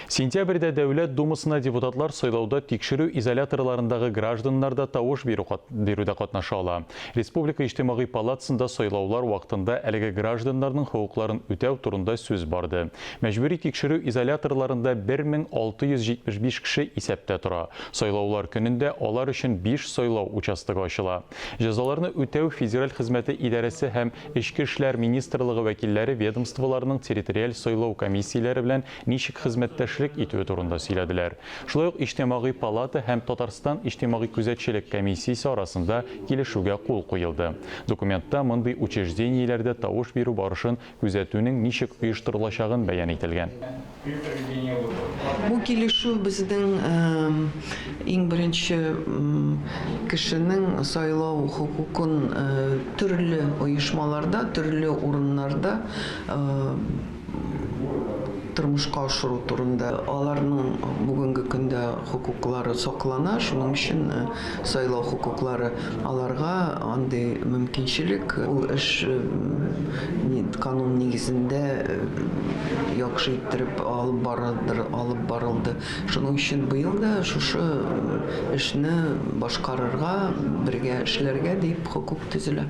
Сентябрьдә Дәүләт Думасына депутатлар сайлауда тикшерү изоляторларындагы гражданнарда тавыш бирүдә катнаша ала. Республика иҗтимагый палатасында сайлаулар вакытында әлеге гражданнарның хукукларын үтәү турында сүз барды. Мәҗбүри тикшерү изоляторларында 1675 кеше исәптә тора. Сайлаулар көнендә алар өчен 5 сайлау участогы ачыла. Җәзаларны үтәү федераль хезмәте идарәсе һәм Эчке эшләр министрлыгы вәкилләре ведомстволарының территориаль сайлау комиссияләре белән ничек хезмәттәшлек итүе турында сөйләделәр. Шулай ук иҗтимагый палата һәм Татарстан иҗтимагый күзәтчелек комиссиясе арасында килешүгә кул куелды. Документта мондый учреждениеләрдә тавыш бирү барышын күзәтүнең ничек оештырылачагын бәян ителгән. Бу килешү безнең иң беренче кешенең сайлау хукукын төрле оешмаларда, төрле урыннарда тормышка ашыру турында. Аларның бүгенге көндә хукуклары саклана, шуның өчен сайлау хукуклары аларга андый мөмкинчелек ул эш канун нигезендә яхшы иттереп алып барылды. Шуның өчен быел да шушы эшне башкарырга, бергә эшләргә дип хукук төзелә.